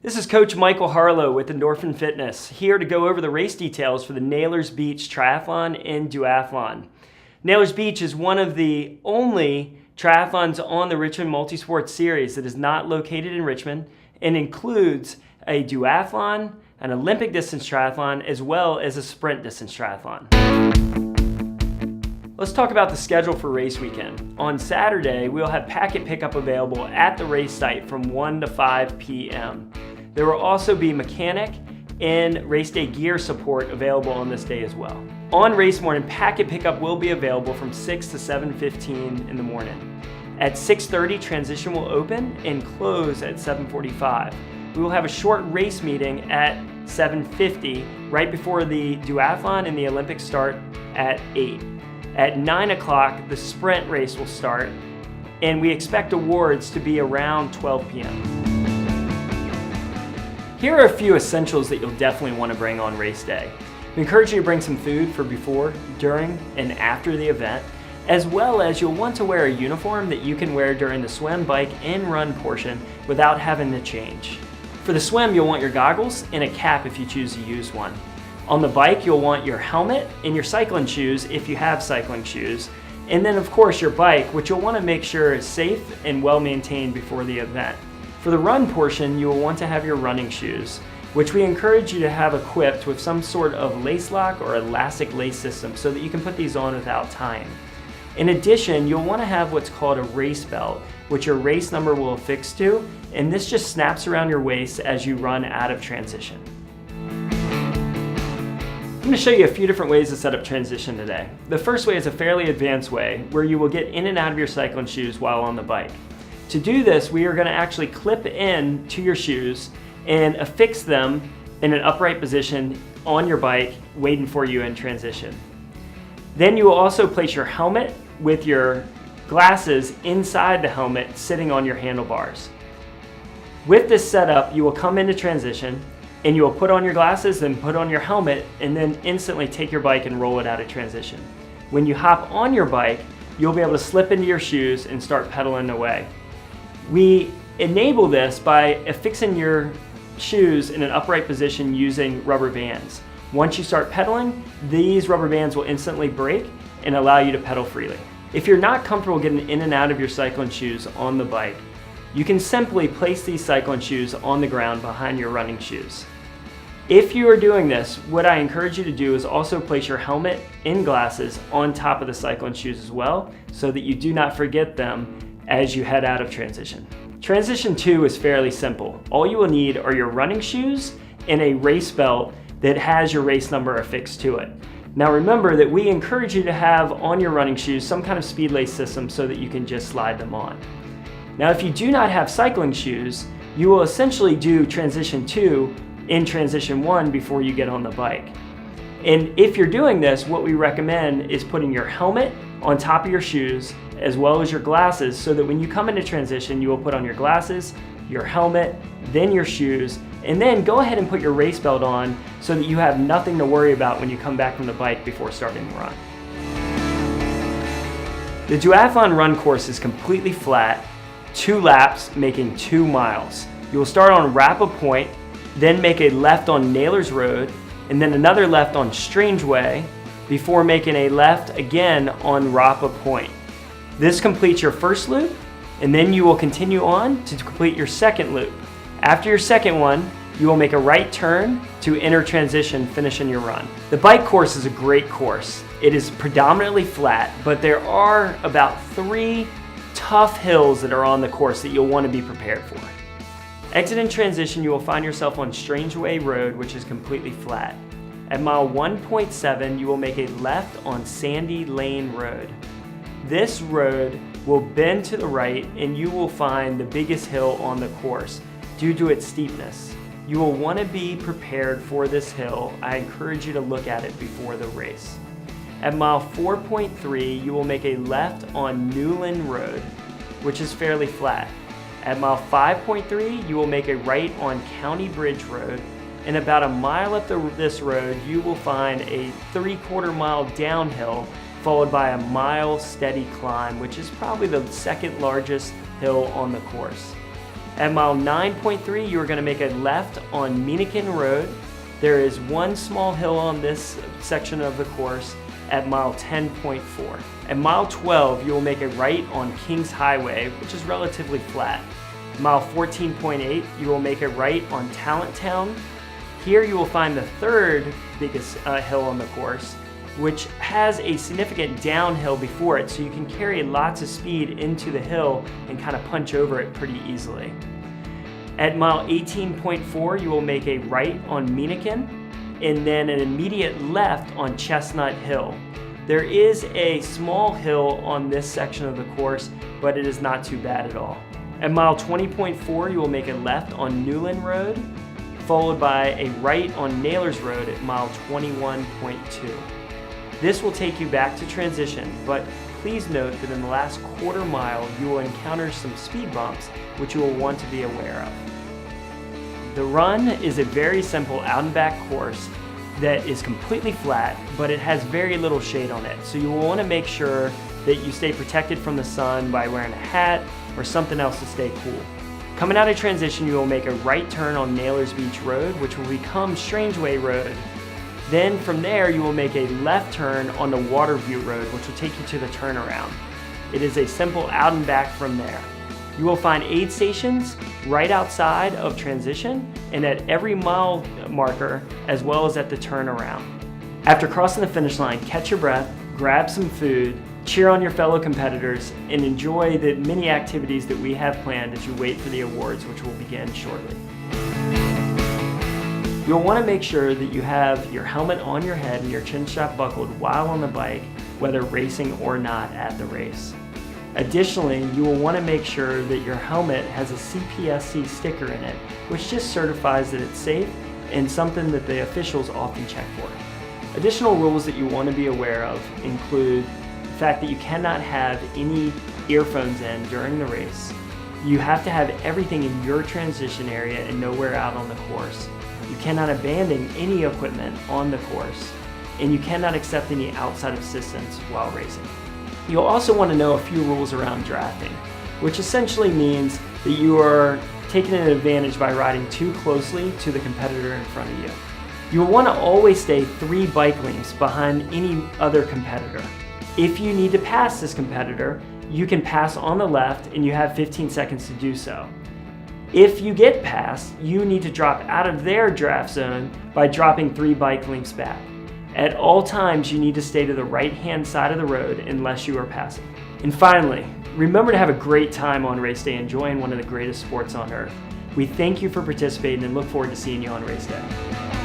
This is Coach Michael Harlow with Endorphin Fitness, here to go over the race details for the Naylors Beach Triathlon in Duathalon. Naylors Beach is one of the only triathlons on the Richmond Multisport Series that is not located in Richmond and includes a duathlon, an Olympic distance triathlon, as well as a sprint distance triathlon. Let's talk about the schedule for race weekend. On Saturday, we'll have packet pickup available at the race site from 1 to 5 p.m. There will also be mechanic and race day gear support available on this day as well. On race morning, packet pickup will be available from 6 to 7:15 in the morning. At 6:30, transition will open and close at 7:45. We will have a short race meeting at 7:50 right before the duathlon and the Olympics start at 8. At 9 o'clock, the sprint race will start, and we expect awards to be around 12 p.m. Here are a few essentials that you'll definitely want to bring on race day. We encourage you to bring some food for before, during, and after the event, as well as you'll want to wear a uniform that you can wear during the swim, bike, and run portion without having to change. For the swim, you'll want your goggles and a cap if you choose to use one. On the bike, you'll want your helmet and your cycling shoes if you have cycling shoes. And then of course your bike, which you'll want to make sure is safe and well maintained before the event. For the run portion, you will want to have your running shoes, which we encourage you to have equipped with some sort of lace lock or elastic lace system so that you can put these on without tying. In addition, you'll want to have what's called a race belt, which your race number will affix to, and this just snaps around your waist as you run out of transition. I'm going to show you a few different ways to set up transition today. The first way is a fairly advanced way where you will get in and out of your cycling shoes while on the bike. To do this, we are going to actually clip in to your shoes and affix them in an upright position on your bike, waiting for you in transition. Then you will also place your helmet with your glasses inside the helmet sitting on your handlebars. With this setup, you will come into transition and you will put on your glasses, then put on your helmet, and then instantly take your bike and roll it out of transition. When you hop on your bike, you'll be able to slip into your shoes and start pedaling away. We enable this by affixing your shoes in an upright position using rubber bands. Once you start pedaling, these rubber bands will instantly break and allow you to pedal freely. If you're not comfortable getting in and out of your cycling shoes on the bike, you can simply place these cycling shoes on the ground behind your running shoes. If you are doing this, what I encourage you to do is also place your helmet and glasses on top of the cycling shoes as well, so that you do not forget them as you head out of transition. Transition 2 is fairly simple. All you will need are your running shoes and a race belt that has your race number affixed to it. Now remember that we encourage you to have on your running shoes some kind of speed lace system so that you can just slide them on. Now if you do not have cycling shoes, you will essentially do transition 2 in transition 1 before you get on the bike. And if you're doing this, what we recommend is putting your helmet on top of your shoes as well as your glasses, so that when you come into transition, you will put on your glasses, your helmet, then your shoes, and then go ahead and put your race belt on so that you have nothing to worry about when you come back from the bike before starting the run. The Duathalon run course is completely flat, 2 laps making 2 miles. You will start on Rappa Point, then make a left on Naylors Road, and then another left on Strangeway, before making a left again on Rappa Point. This completes your first loop, and then you will continue on to complete your second loop. After your second one, you will make a right turn to enter transition, finishing your run. The bike course is a great course. It is predominantly flat, but there are about 3 tough hills that are on the course that you'll want to be prepared for. Exiting transition, you will find yourself on Strangeway Road, which is completely flat. At mile 1.7, you will make a left on Sandy Lane Road. This road will bend to the right and you will find the biggest hill on the course due to its steepness. You will want to be prepared for this hill. I encourage you to look at it before the race. At mile 4.3, you will make a left on Newland Road, which is fairly flat. At mile 5.3, you will make a right on County Bridge Road, and about a mile up this road, you will find a 3/4 mile downhill followed by a mile steady climb, which is probably the second largest hill on the course. At mile 9.3, you are going to make a left on Minikin Road. There is one small hill on this section of the course at mile 10.4. At mile 12, you will make a right on Kings Highway, which is relatively flat. Mile 14.8, you will make a right on Talent Town. Here you will find the third biggest hill on the course, which has a significant downhill before it, so you can carry lots of speed into the hill and kind of punch over it pretty easily. At mile 18.4, you will make a right on Minikin, and then an immediate left on Chestnut Hill. There is a small hill on this section of the course, but it is not too bad at all. At mile 20.4, you will make a left on Newland Road, followed by a right on Naylors Road at mile 21.2. This will take you back to transition, but please note that in the last quarter mile, you will encounter some speed bumps, which you will want to be aware of. The run is a very simple out and back course that is completely flat, but it has very little shade on it. So you will want to make sure that you stay protected from the sun by wearing a hat or something else to stay cool. Coming out of transition, you will make a right turn on Naylors Beach Road, which will become Strangeway Road. Then from there, you will make a left turn on the Waterview Road, which will take you to the turnaround. It is a simple out and back from there. You will find aid stations right outside of transition and at every mile marker, as well as at the turnaround. After crossing the finish line, catch your breath, grab some food, cheer on your fellow competitors, and enjoy the many activities that we have planned as you wait for the awards, which will begin shortly. You'll want to make sure that you have your helmet on your head and your chin strap buckled while on the bike, whether racing or not at the race. Additionally, you will want to make sure that your helmet has a CPSC sticker in it, which just certifies that it's safe and something that the officials often check for. Additional rules that you want to be aware of include the fact that you cannot have any earphones in during the race. You have to have everything in your transition area and nowhere out on the course. You cannot abandon any equipment on the course, and you cannot accept any outside assistance while racing. You'll also want to know a few rules around drafting, which essentially means that you are taking an advantage by riding too closely to the competitor in front of you. You will want to always stay 3 bike lengths behind any other competitor. If you need to pass this competitor, you can pass on the left and you have 15 seconds to do so. If you get passed, you need to drop out of their draft zone by dropping 3 bike lengths back. At all times, you need to stay to the right-hand side of the road unless you are passing. And finally, remember to have a great time on race day enjoying one of the greatest sports on earth. We thank you for participating and look forward to seeing you on race day.